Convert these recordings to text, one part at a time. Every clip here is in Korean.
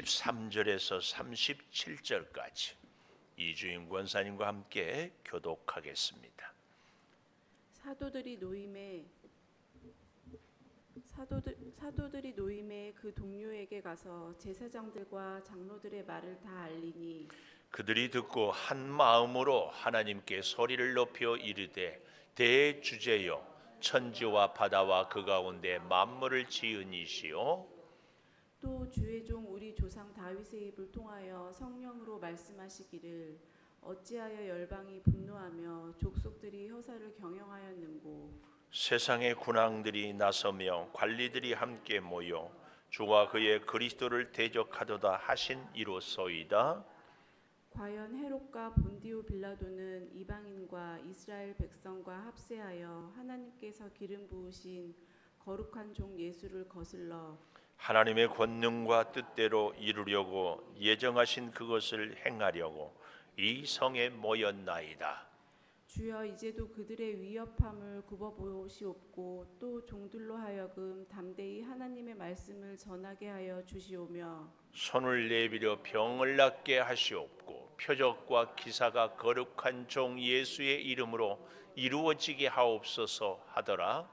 23절에서 37절까지 이주임 권사님과 함께 교독하겠습니다. 사도들이 노임에 그 동료에게 가서 제사장들과 장로들의 말을 다 알리니 그들이 듣고 한 마음으로 하나님께 소리를 높여 이르되 대주제여 천지와 바다와 그 가운데 만물을 지은 이시오 또 주의 종 우리 조상 다윗의 입을 통하여 성령으로 말씀하시기를 어찌하여 열방이 분노하며 족속들이 혀사를 경영하였는고 세상의 군왕들이 나서며 관리들이 함께 모여 주와 그의 그리스도를 대적하도다 하신 이로소이다. 과연 헤롯과 본디오 빌라도는 이방인과 이스라엘 백성과 합세하여 하나님께서 기름 부으신 거룩한 종 예수를 거슬러 하나님의 권능과 뜻대로 이루려고 예정하신 그것을 행하려고 이 성에 모였나이다. 주여 이제도 그들의 위협함을 굽어보시옵고 또 종들로 하여금 담대히 하나님의 말씀을 전하게 하여 주시오며 손을 내밀어 병을 낫게 하시옵고 표적과 기사가 거룩한 종 예수의 이름으로 이루어지게 하옵소서 하더라.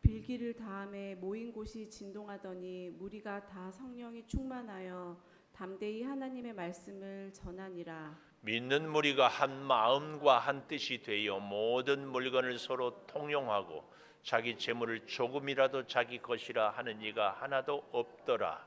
빌기를 다함에 모인 곳이 진동하더니 무리가 다 성령이 충만하여 담대히 하나님의 말씀을 전하니라. 믿는 무리가 한 마음과 한 뜻이 되어 모든 물건을 서로 통용하고 자기 재물을 조금이라도 자기 것이라 하는 이가 하나도 없더라.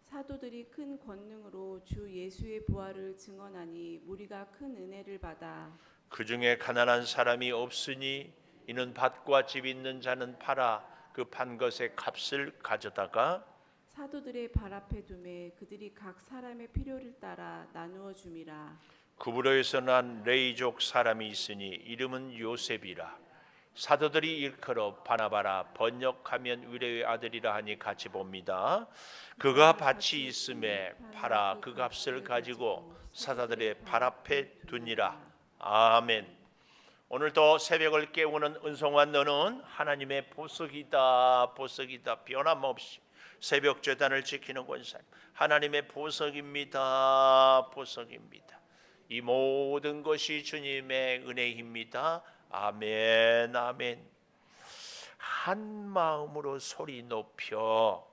사도들이 큰 권능으로 주 예수의 부활을 증언하니 무리가 큰 은혜를 받아 그 중에 가난한 사람이 없으니 이는 밭과 집 있는 자는 팔아 그 판 것의 값을 가져다가 사도들의 발 앞에 두매 그들이 각 사람의 필요를 따라 나누어 줌이라. 구브로에서 난 레이족 사람이 있으니 이름은 요셉이라. 사도들이 일컬어 바나바라 번역하면 위로의 아들이라 하니 같이 봅니다. 그가 밭이 있음에 팔아 그 값을 가지고 사도들의 발 앞에 두니라. 아멘. 오늘도 새벽을 깨우는 은송한 너는 하나님의 보석이다. 보석이다. 변함없이 새벽 제단을 지키는 권사님 하나님의 보석입니다. 보석입니다. 이 모든 것이 주님의 은혜입니다. 아멘. 아멘. 한 마음으로 소리 높여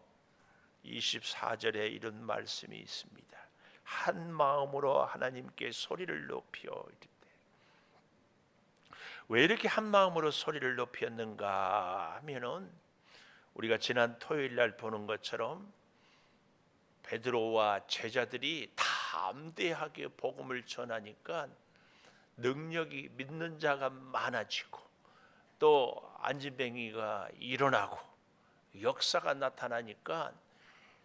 24절에 이런 말씀이 있습니다. 한 마음으로 하나님께 소리를 높여. 왜 이렇게 한 마음으로 소리를 높였는가 하면은 우리가 지난 토요일 날 보는 것처럼 베드로와 제자들이 담대하게 복음을 전하니까 능력이 믿는 자가 많아지고 또 안진뱅이가 일어나고 역사가 나타나니까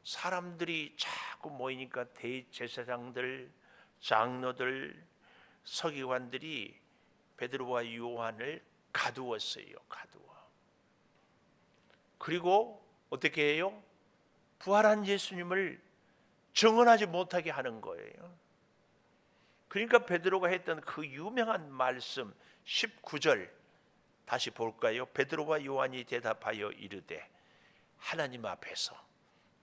사람들이 자꾸 모이니까 대제사장들, 장로들, 서기관들이 베드로와 요한을 가두었어요. 가두어. 그리고 어떻게 해요? 부활한 예수님을 증언하지 못하게 하는 거예요. 그러니까 베드로가 했던 그 유명한 말씀 19절 다시 볼까요? 베드로와 요한이 대답하여 이르되 하나님 앞에서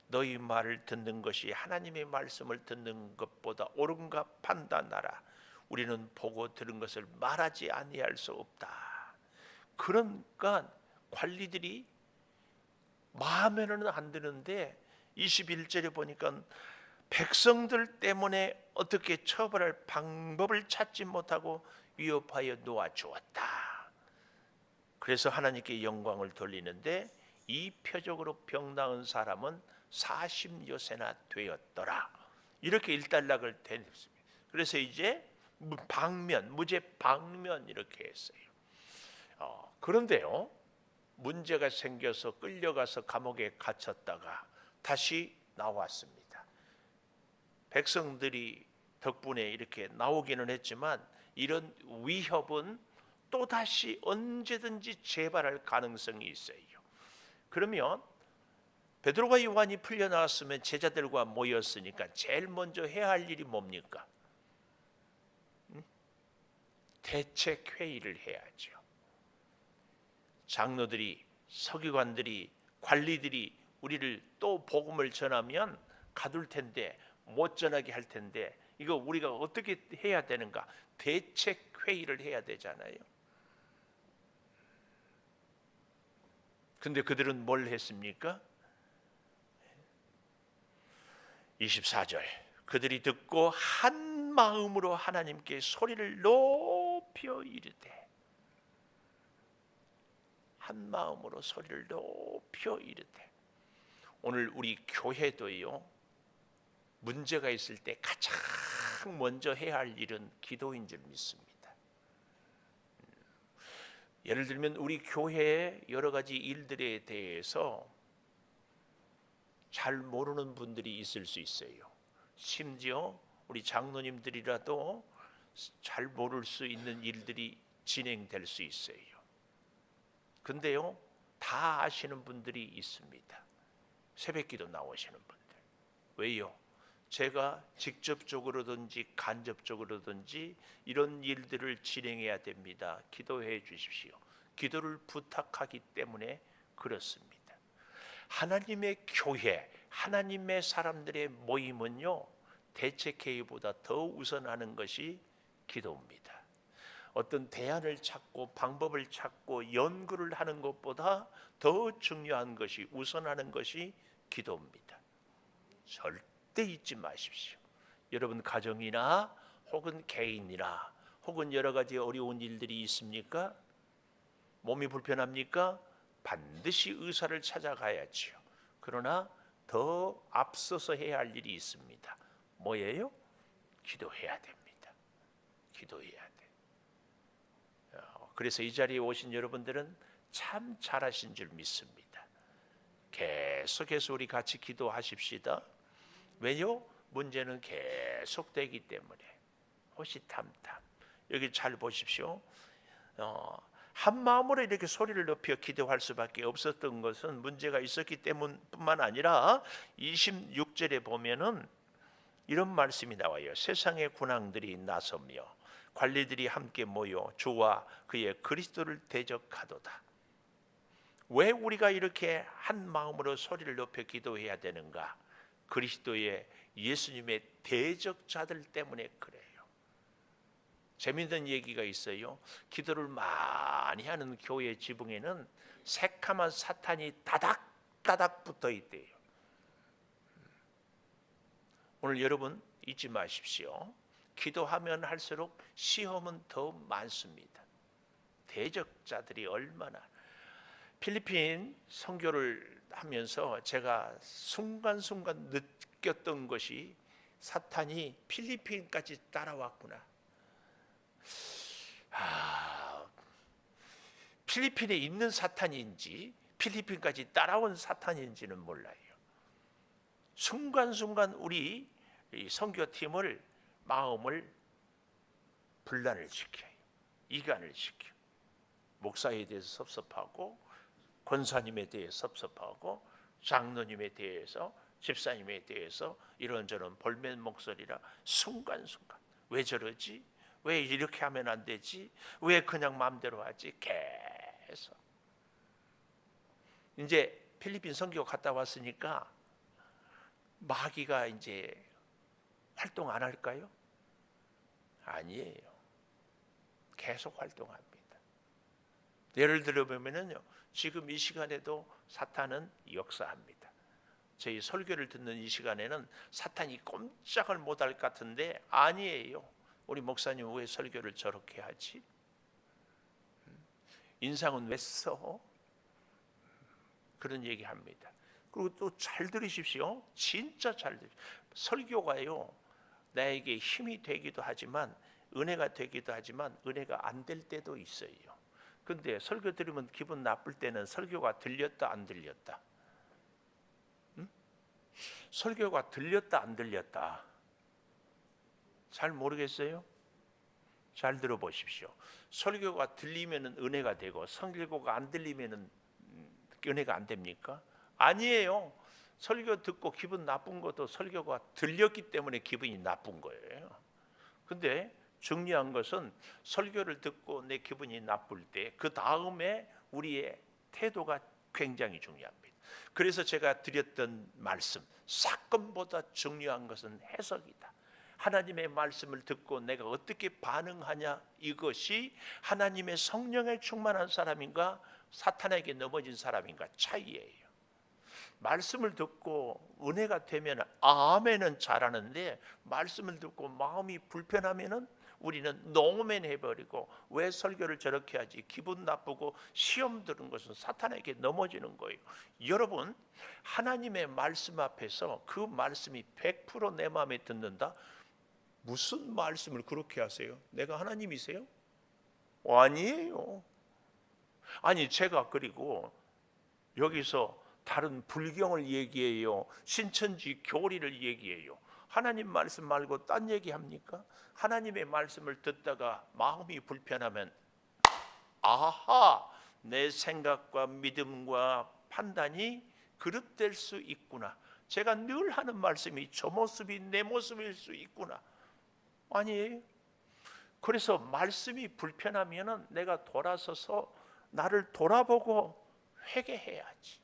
너희 말을 듣는 것이 하나님의 말씀을 듣는 것보다 옳은가 판단하라. 우리는 보고 들은 것을 말하지 아니할 수 없다. 그러니까 관리들이 마음에는 안 드는데 21절에 보니까 백성들 때문에 어떻게 처벌할 방법을 찾지 못하고 위협하여 놓아주었다. 그래서 하나님께 영광을 돌리는데 이 표적으로 병 나은 사람은 40여세나 되었더라. 이렇게 일단락을 대냈습니다. 그래서 이제 방면, 무죄 방면 이렇게 했어요. 그런데요, 문제가 생겨서 끌려가서 감옥에 갇혔다가 다시 나왔습니다. 백성들이 덕분에 이렇게 나오기는 했지만 이런 위협은 또다시 언제든지 재발할 가능성이 있어요. 그러면 베드로와 요한이 풀려나왔으면 제자들과 모였으니까 제일 먼저 해야 할 일이 뭡니까? 대책회의를 해야죠. 장로들이, 서기관들이, 관리들이 우리를 또 복음을 전하면 가둘 텐데 못 전하게 할 텐데 이거 우리가 어떻게 해야 되는가? 대책 회의를 해야 되잖아요. 근데 그들은 뭘 했습니까? 24절 그들이 듣고 한 마음으로 하나님께 소리를 높여 이르되, 한 마음으로 소리를 높여 이르되. 오늘 우리 교회도요, 문제가 있을 때 가장 먼저 해야 할 일은 기도인 줄 믿습니다. 예를 들면 우리 교회의 여러 가지 일들에 대해서 잘 모르는 분들이 있을 수 있어요. 심지어 우리 장로님들이라도 잘 모를 수 있는 일들이 진행될 수 있어요. 근데요, 다 아시는 분들이 있습니다. 새벽기도 나오시는 분들. 왜요? 제가 직접적으로든지 간접적으로든지 이런 일들을 진행해야 됩니다. 기도해 주십시오. 기도를 부탁하기 때문에 그렇습니다. 하나님의 교회, 하나님의 사람들의 모임은요, 대책회의보다 더 우선하는 것이 기도입니다. 어떤 대안을 찾고 방법을 찾고 연구를 하는 것보다 더 중요한 것이, 우선하는 것이 기도입니다. 절대 잊지 마십시오. 여러분 가정이나 혹은 개인이나 혹은 여러 가지 어려운 일들이 있습니까? 몸이 불편합니까? 반드시 의사를 찾아가야지요. 그러나 더 앞서서 해야 할 일이 있습니다. 뭐예요? 기도해야 됩니다. 기도해야 돼. 그래서 이 자리에 오신 여러분들은 참 잘하신 줄 믿습니다. 계속해서 우리 같이 기도하십시다. 왜요? 문제는 계속되기 때문에. 호시탐탐. 여기 잘 보십시오. 한 마음으로 이렇게 소리를 높여 기도할 수밖에 없었던 것은 문제가 있었기 때문뿐만 아니라 26절에 보면은 이런 말씀이 나와요. 세상의 군왕들이 나서며 관리들이 함께 모여 주와 그의 그리스도를 대적하도다. 왜 우리가 이렇게 한 마음으로 소리를 높여 기도해야 되는가? 그리스도의 예수님의 대적자들 때문에 그래요. 재밌는 얘기가 있어요. 기도를 많이 하는 교회 지붕에는 새카만 사탄이 다닥다닥 붙어 있대요. 오늘 여러분 잊지 마십시오. 기도하면 할수록 시험은 더 많습니다. 대적자들이 얼마나. 필리핀 선교를 하면서 제가 순간순간 느꼈던 것이 사탄이 필리핀까지 따라왔구나. 필리핀에 있는 사탄인지 필리핀까지 따라온 사탄인지는 몰라요. 순간순간 우리 선교팀을 마음을 분란을 시켜요. 이간을 시켜. 목사에 대해서 섭섭하고 권사님에 대해서 섭섭하고 장로님에 대해서 집사님에 대해서 이런저런 볼멘 목소리라 순간순간 왜 저러지? 왜 이렇게 하면 안 되지? 왜 그냥 마음대로 하지? 계속. 이제 필리핀 선교 갔다 왔으니까 마귀가 이제 활동 안 할까요? 아니에요. 계속 활동합니다. 예를 들어 보면은요, 지금 이 시간에도 사탄은 역사합니다. 저희 설교를 듣는 이 시간에는 사탄이 꼼짝을 못할 것 같은데 아니에요. 우리 목사님 왜 설교를 저렇게 하지? 인상은 왜 써? 그런 얘기합니다. 그리고 또 잘 들으십시오. 진짜 잘 들으십시오. 설교가요, 나에게 힘이 되기도 하지만 은혜가 되기도 하지만 은혜가 안 될 때도 있어요. 근데 설교 들으면 기분 나쁠 때는 설교가 들렸다 안 들렸다? 설교가 들렸다 안 들렸다? 잘 모르겠어요? 잘 들어보십시오. 설교가 들리면 은혜가 되고 설교가 안 들리면 은혜가 안 됩니까? 아니에요. 설교 듣고 기분 나쁜 것도 설교가 들렸기 때문에 기분이 나쁜 거예요. 근데 중요한 것은 설교를 듣고 내 기분이 나쁠 때 그 다음에 우리의 태도가 굉장히 중요합니다. 그래서 제가 드렸던 말씀, 사건보다 중요한 것은 해석이다. 하나님의 말씀을 듣고 내가 어떻게 반응하냐, 이것이 하나님의 성령에 충만한 사람인가 사탄에게 넘어진 사람인가 차이예요. 말씀을 듣고 은혜가 되면 아멘은 잘하는데, 말씀을 듣고 마음이 불편하면은 우리는 노멘 해버리고, 왜 설교를 저렇게 하지, 기분 나쁘고 시험 드는 것은 사탄에게 넘어지는 거예요. 여러분, 하나님의 말씀 앞에서 그 말씀이 100% 내 마음에 듣는다? 무슨 말씀을 그렇게 하세요? 내가 하나님이세요? 아니에요. 아니, 제가 그리고 여기서 다른 불경을 얘기해요, 신천지 교리를 얘기해요. 하나님 말씀 말고 딴 얘기합니까? 하나님의 말씀을 듣다가 마음이 불편하면, 아하, 내 생각과 믿음과 판단이 그릇될 수 있구나. 제가 늘 하는 말씀이 저 모습이 내 모습일 수 있구나. 아니에요. 그래서 말씀이 불편하면 내가 돌아서서 나를 돌아보고 회개해야지.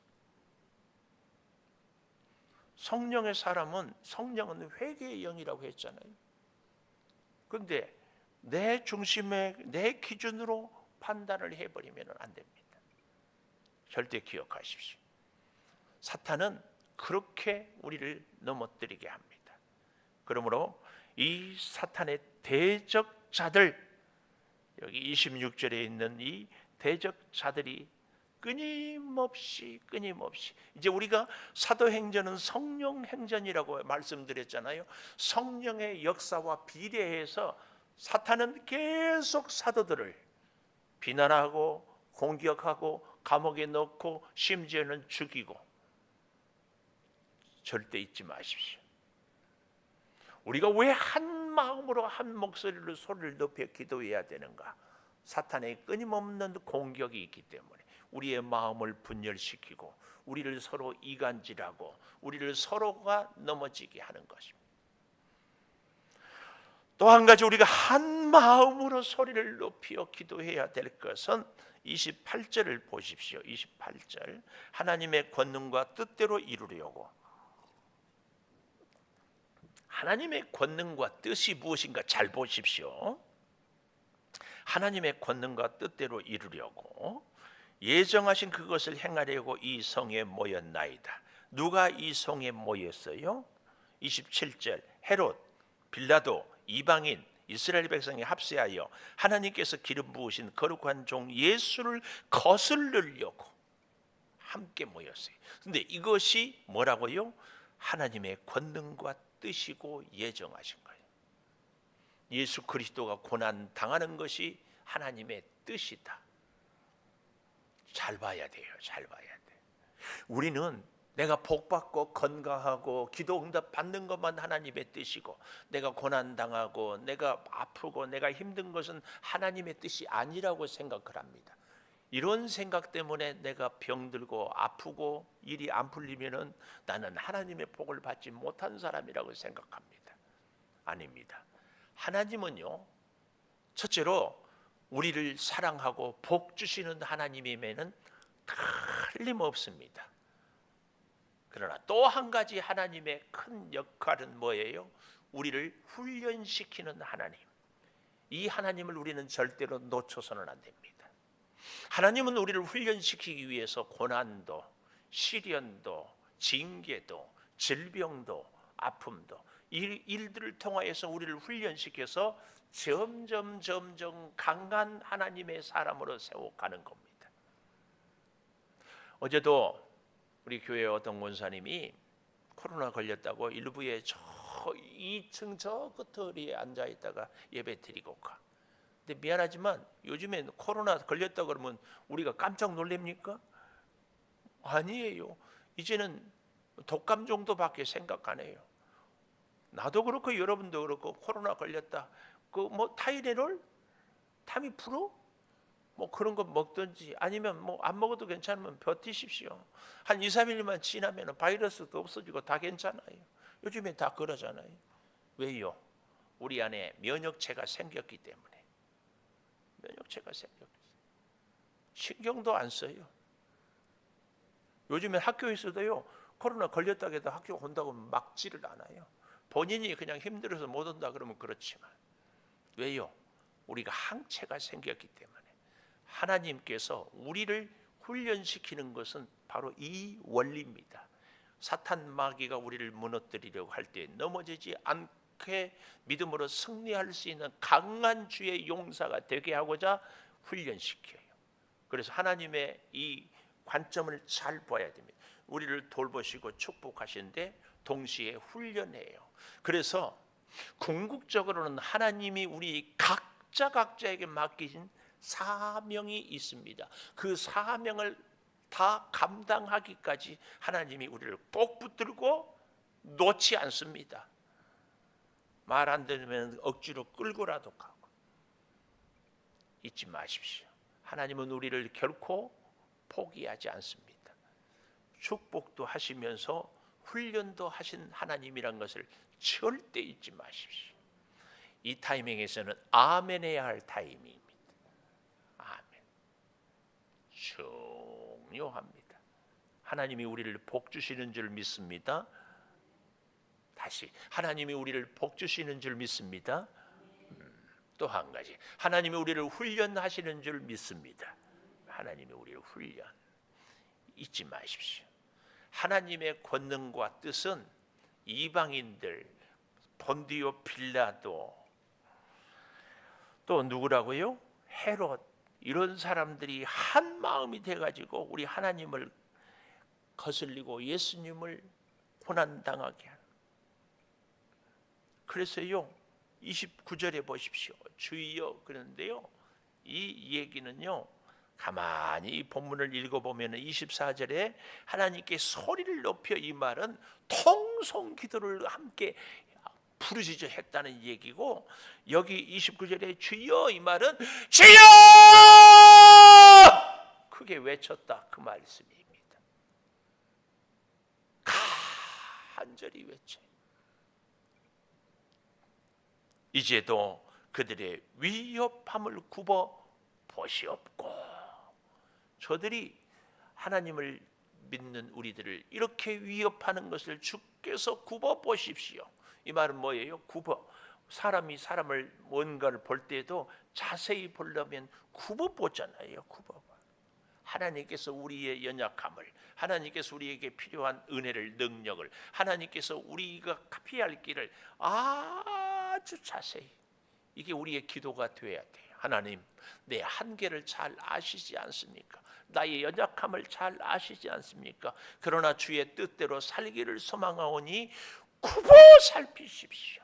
성령의 사람은, 성령은 회개의 영이라고 했잖아요. 그런데 내 중심에, 내 기준으로 판단을 해버리면 안 됩니다. 절대 기억하십시오. 사탄은 그렇게 우리를 넘어뜨리게 합니다. 그러므로 이 사탄의 대적자들, 여기 26절에 있는 이 대적자들이 끊임없이 이제 우리가 사도행전은 성령행전이라고 말씀드렸잖아요. 성령의 역사와 비례해서 사탄은 계속 사도들을 비난하고 공격하고 감옥에 넣고 심지어는 죽이고. 절대 잊지 마십시오. 우리가 왜 한 마음으로 한 목소리로 소리를 높여 기도해야 되는가? 사탄의 끊임없는 공격이 있기 때문에 우리의 마음을 분열시키고 우리를 서로 이간질하고 우리를 서로가 넘어지게 하는 것입니다. 또 한 가지 우리가 한 마음으로 소리를 높여 기도해야 될 것은 28절을 보십시오. 28절, 하나님의 권능과 뜻대로 이루려고. 하나님의 권능과 뜻이 무엇인가 잘 보십시오. 하나님의 권능과 뜻대로 이루려고 예정하신 그것을 행하려고 이 성에 모였나이다. 누가 이 성에 모였어요? 27절, 헤롯, 빌라도, 이방인, 이스라엘 백성이 합세하여 하나님께서 기름 부으신 거룩한 종 예수를 거슬르려고 함께 모였어요. 그런데 이것이 뭐라고요? 하나님의 권능과 뜻이고 예정하신 거예요. 예수 그리스도가 고난 당하는 것이 하나님의 뜻이다. 잘 봐야 돼요. 잘 봐야 돼. 우리는 내가 복받고 건강하고 기도 응답 받는 것만 하나님의 뜻이고, 내가 고난 당하고 내가 아프고 내가 힘든 것은 하나님의 뜻이 아니라고 생각을 합니다. 이런 생각 때문에 내가 병들고 아프고 일이 안 풀리면은 나는 하나님의 복을 받지 못한 사람이라고 생각합니다. 아닙니다. 하나님은요, 첫째로 우리를 사랑하고 복 주시는 하나님이면은 틀림없습니다. 그러나 또 한 가지 하나님의 큰 역할은 뭐예요? 우리를 훈련시키는 하나님. 이 하나님을 우리는 절대로 놓쳐서는 안 됩니다. 하나님은 우리를 훈련시키기 위해서 고난도, 시련도, 징계도, 질병도, 아픔도, 이 일들을 통하여서 우리를 훈련시켜서 점점 강한 하나님의 사람으로 세워가는 겁니다. 어제도 우리 교회 어떤 권사님이 코로나 걸렸다고 일부에 저 2층 저 끝에 앉아 있다가 예배 드리고 가. 근데 미안하지만 요즘에 코로나 걸렸다 그러면 우리가 깜짝 놀랍니까? 아니에요. 이제는 독감 정도밖에 생각 안 해요. 나도 그렇고 여러분도 그렇고 코로나 걸렸다. 그 뭐 타이레놀, 타미프루 뭐 그런 거 먹든지 아니면 뭐 안 먹어도 괜찮으면 버티십시오. 한 2, 3일만 지나면 바이러스도 없어지고 다 괜찮아요. 요즘에 다 그러잖아요. 왜요? 우리 안에 면역체가 생겼기 때문에. 면역체가 생겼어요. 신경도 안 써요. 요즘에 학교에서도요, 코로나 걸렸다고 해도 학교 온다고 막지를 않아요. 본인이 그냥 힘들어서 못 온다 그러면 그렇지만. 왜요? 우리가 항체가 생겼기 때문에. 하나님께서 우리를 훈련시키는 것은 바로 이 원리입니다. 사탄 마귀가 우리를 무너뜨리려고 할 때 넘어지지 않게 믿음으로 승리할 수 있는 강한 주의 용사가 되게 하고자 훈련시켜요. 그래서 하나님의 이 관점을 잘 봐야 됩니다. 우리를 돌보시고 축복하시는데 동시에 훈련해요. 그래서 궁극적으로는 하나님이 우리 각자에게 맡기신 사명이 있습니다. 그 사명을 다 감당하기까지 하나님이 우리를 꼭 붙들고 놓지 않습니다. 말 안 들으면 억지로 끌고라도 가고. 잊지 마십시오. 하나님은 우리를 결코 포기하지 않습니다. 축복도 하시면서 훈련도 하신 하나님이란 것을 절대 잊지 마십시오. 이 타이밍에서는 아멘 해야 할 타이밍입니다. 아멘. 중요합니다. 하나님이 우리를 복 주시는 줄 믿습니다. 다시 하나님이 우리를 복 주시는 줄 믿습니다. 또 한 가지, 하나님이 우리를 훈련하시는 줄 믿습니다. 하나님이 우리를 훈련. 잊지 마십시오. 하나님의 권능과 뜻은 이방인들, 본디오 빌라도, 또 누구라고요? 헤롯, 이런 사람들이 한 마음이 돼가지고 우리 하나님을 거슬리고 예수님을 고난당하게 하는. 그래서요 29절에 보십시오. 주여 그러는데요, 이 얘기는요 가만히 이 본문을 읽어보면 24절에 하나님께 소리를 높여, 이 말은 통성 기도를 함께 부르짖어 했다는 얘기고, 여기 29절에 주여, 이 말은 주여 크게 외쳤다 그 말씀입니다. 간절히 외쳐요. 이제도 그들의 위협함을 굽어 보시옵고. 저들이 하나님을 믿는 우리들을 이렇게 위협하는 것을 주께서 굽어 보십시오. 이 말은 뭐예요? 굽어. 사람이 사람을 뭔가를 볼 때도 자세히 보려면 굽어 보잖아요. 굽어. 하나님께서 우리의 연약함을, 하나님께서 우리에게 필요한 은혜를, 능력을, 하나님께서 우리가 피할 길을 아주 자세히, 이게 우리의 기도가 되어야 돼요. 하나님, 내 한계를 잘 아시지 않습니까? 나의 연약함을 잘 아시지 않습니까? 그러나 주의 뜻대로 살기를 소망하오니 굽어 살피십시오.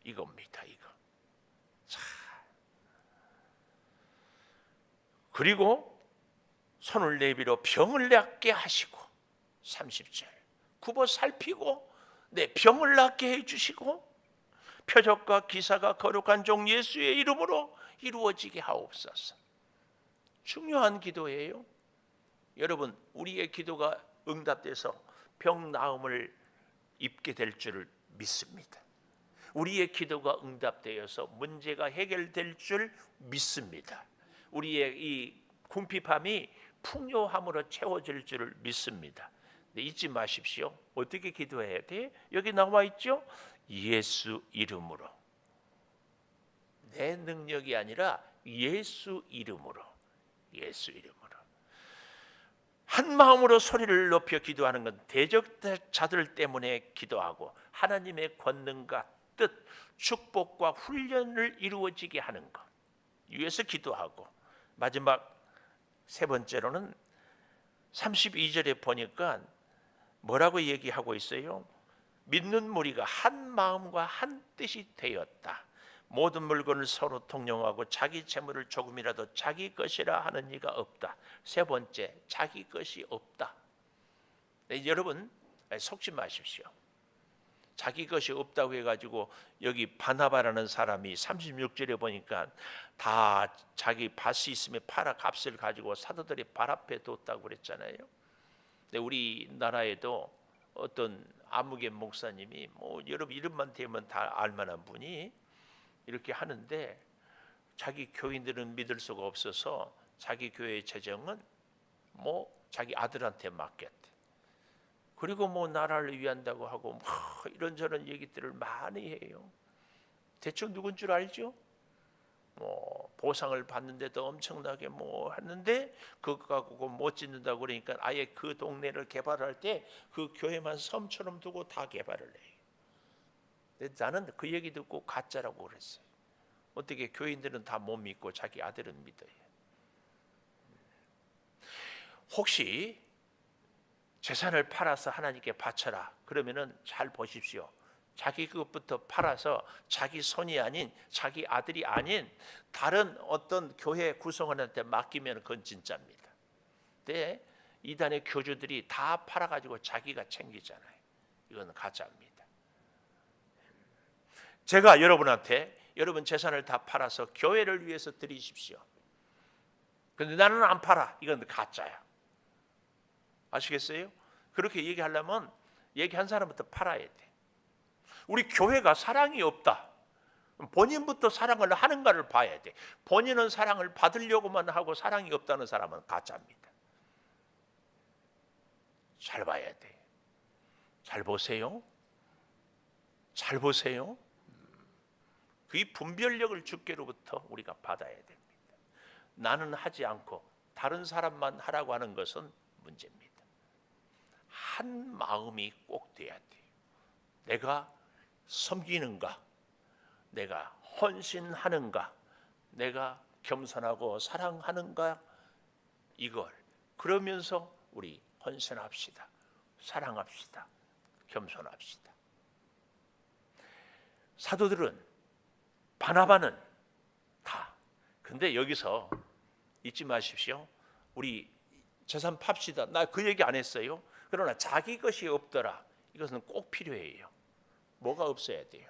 이겁니다. 이거. 자, 그리고 손을 내밀어 병을 낫게 하시고, 30절 굽어 살피고 내 병을 낫게 해주시고, 표적과 기사가 거룩한 종 예수의 이름으로 이루어지게 하옵소서. 중요한 기도예요. 여러분, 우리의 기도가 응답돼서 병 나음을 입게 될 줄을 믿습니다. 우리의 기도가 응답되어서 문제가 해결될 줄 믿습니다. 우리의 이 궁핍함이 풍요함으로 채워질 줄을 믿습니다. 근데 잊지 마십시오. 어떻게 기도해야 돼? 여기 나와 있죠? 예수 이름으로. 내 능력이 아니라 예수 이름으로. 예수 이름으로. 한 마음으로 소리를 높여 기도하는 건 대적자들 때문에 기도하고, 하나님의 권능과 뜻, 축복과 훈련을 이루어지게 하는 것 위해서 기도하고, 마지막 세 번째로는 32절에 보니까 뭐라고 얘기하고 있어요? 믿는 무리가 한 마음과 한 뜻이 되었다. 모든 물건을 서로 통용하고 자기 재물을 조금이라도 자기 것이라 하는 이가 없다. 세 번째, 자기 것이 없다. 네, 여러분 속지 마십시오. 자기 것이 없다고 해가지고 여기 바나바라는 사람이 36절에 보니까 다 자기 밭이 있으면 팔아 값을 가지고 사도들이 발 앞에 뒀다고 그랬잖아요. 근데 우리나라에도 어떤 아무개 목사님이, 뭐 여러분 이름만 대면 다 알만한 분이 이렇게 하는데, 자기 교인들은 믿을 수가 없어서 자기 교회의 재정은 뭐 자기 아들한테 맡겼대. 그리고 뭐 나라를 위한다고 하고 뭐 이런저런 얘기들을 많이 해요. 대충 누군 줄 알죠? 뭐 보상을 받는데도 엄청나게 뭐 하는데 그거 갖고 못 짓는다고 그러니까 아예 그 동네를 개발할 때 그 교회만 섬처럼 두고 다 개발을 해요. 근데 나는 그 얘기 듣고 가짜라고 그랬어요. 어떻게 교인들은 다 못 믿고 자기 아들은 믿어요. 혹시 재산을 팔아서 하나님께 바쳐라 그러면은 잘 보십시오. 자기 그것부터 팔아서 자기 손이 아닌 자기 아들이 아닌 다른 어떤 교회 구성원한테 맡기면 그건 진짜입니다. 근데 이단의 교주들이 다 팔아가지고 자기가 챙기잖아요. 이건 가짜입니다. 제가 여러분한테 여러분 재산을 다 팔아서 교회를 위해서 드리십시오. 근데 나는 안 팔아. 이건 가짜야. 아시겠어요? 그렇게 얘기하려면 얘기한 사람부터 팔아야 돼. 우리 교회가 사랑이 없다. 본인부터 사랑을 하는가를 봐야 돼. 본인은 사랑을 받으려고만 하고 사랑이 없다는 사람은 가짜입니다. 잘 봐야 돼. 잘 보세요. 잘 보세요. 그 분별력을 주께로부터 우리가 받아야 됩니다. 나는 하지 않고 다른 사람만 하라고 하는 것은 문제입니다. 한 마음이 꼭 돼야 돼요. 내가 섬기는가, 내가 헌신하는가, 내가 겸손하고 사랑하는가, 이걸 그러면서 우리 헌신합시다. 사랑합시다. 겸손합시다. 사도들은 바나바는 다. 근데 여기서 잊지 마십시오. 우리 재산 팝시다. 나 그 얘기 안 했어요. 그러나 자기 것이 없더라. 이것은 꼭 필요해요. 뭐가 없어야 돼요?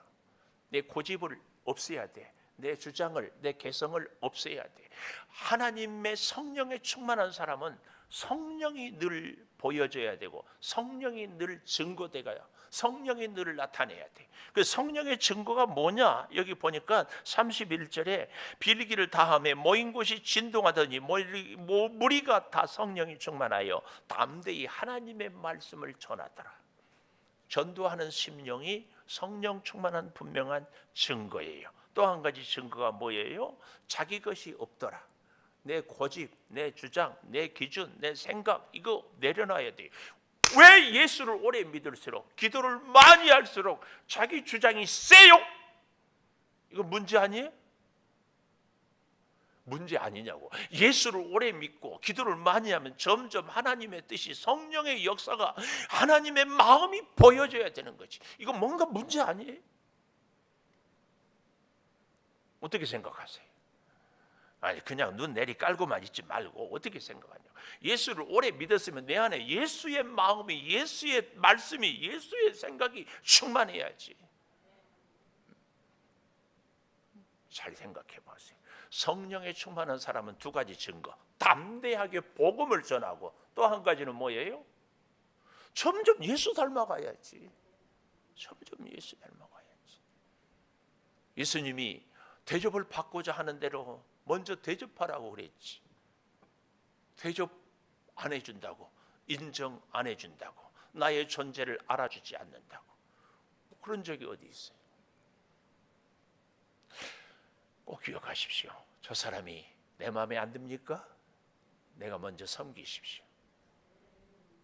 내 고집을 없애야 돼. 내 주장을, 내 개성을 없애야 돼. 하나님의 성령에 충만한 사람은 성령이 늘 보여져야 되고 성령이 늘 증거되가요. 성령이 늘 나타내야 돼. 그 성령의 증거가 뭐냐? 여기 보니까 31절에 빌기를 다하며 모인 곳이 진동하더니 무리가 다 성령이 충만하여 담대히 하나님의 말씀을 전하더라. 전도하는 심령이 성령 충만한 분명한 증거예요. 또 한 가지 증거가 뭐예요? 자기 것이 없더라. 내 고집, 내 주장, 내 기준, 내 생각 이거 내려놔야 돼요. 왜 예수를 오래 믿을수록 기도를 많이 할수록 자기 주장이 세요? 이거 문제 아니에요? 문제 아니냐고. 예수를 오래 믿고 기도를 많이 하면 점점 하나님의 뜻이 성령의 역사가 하나님의 마음이 보여져야 되는 거지. 이거 뭔가 문제 아니에요? 어떻게 생각하세요? 아니 그냥 눈 내리 깔고만 있지 말고 어떻게 생각하냐고. 예수를 오래 믿었으면 내 안에 예수의 마음이, 예수의 말씀이, 예수의 생각이 충만해야지. 잘 생각해 보세요. 성령에 충만한 사람은 두 가지 증거. 담대하게 복음을 전하고 또 한 가지는 뭐예요? 점점 예수 닮아가야지. 점점 예수 닮아가야지. 예수님이 대접을 받고자 하는 대로 먼저 대접하라고 그랬지. 대접 안 해준다고, 인정 안 해준다고, 나의 존재를 알아주지 않는다고. 그런 적이 어디 있어요? 꼭 기억하십시오. 저 사람이 내 마음에 안 듭니까? 내가 먼저 섬기십시오.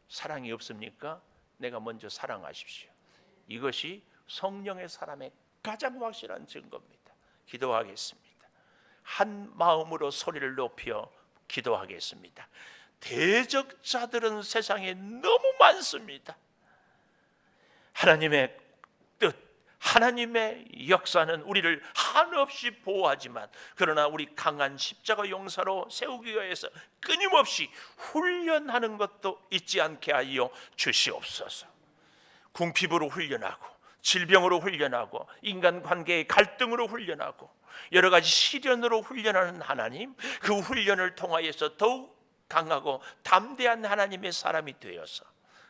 사랑이 없습니까? 내가 먼저 사랑하십시오. 이것이 성령의 사람의 가장 확실한 증거입니다. 기도하겠습니다. 한 마음으로 소리를 높여 기도하겠습니다. 대적자들은 세상에 너무 많습니다. 하나님의 뜻, 하나님의 역사는 우리를 한없이 보호하지만 그러나 우리 강한 십자가 용사로 세우기 위해서 끊임없이 훈련하는 것도 잊지 않게 하여 주시옵소서. 궁핍으로 훈련하고 질병으로 훈련하고 인간관계의 갈등으로 훈련하고 여러 가지 시련으로 훈련하는 하나님, 그 훈련을 통하여서 더욱 강하고 담대한 하나님의 사람이 되어서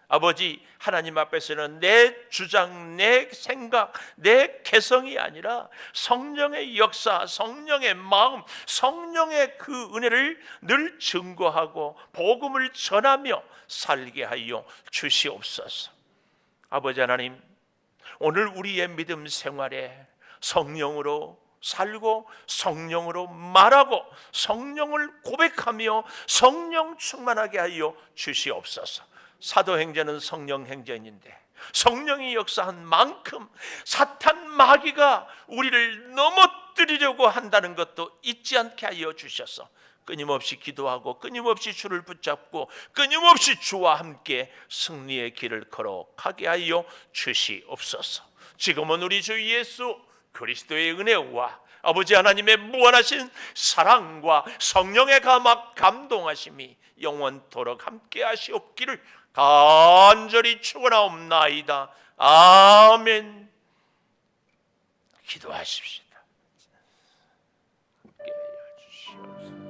아버지 하나님 앞에서는 내 주장, 내 생각, 내 개성이 아니라 성령의 역사, 성령의 마음, 성령의 그 은혜를 늘 증거하고 복음을 전하며 살게 하여 주시옵소서. 아버지 하나님, 오늘 우리의 믿음 생활에 성령으로 살고 성령으로 말하고 성령을 고백하며 성령 충만하게 하여 주시옵소서. 사도행전은 성령 행전인데 성령이 역사한 만큼 사탄 마귀가 우리를 넘어뜨리려고 한다는 것도 잊지 않게 하여 주셔서 끊임없이 기도하고 끊임없이 주를 붙잡고 끊임없이 주와 함께 승리의 길을 걸어가게 하여 주시옵소서. 지금은 우리 주 예수 그리스도의 은혜와 아버지 하나님의 무한하신 사랑과 성령의 감동하심이 영원토록 함께 하시옵기를 간절히 축원하옵나이다. 아멘. 기도하십시다. 함께 하여 주시옵소서.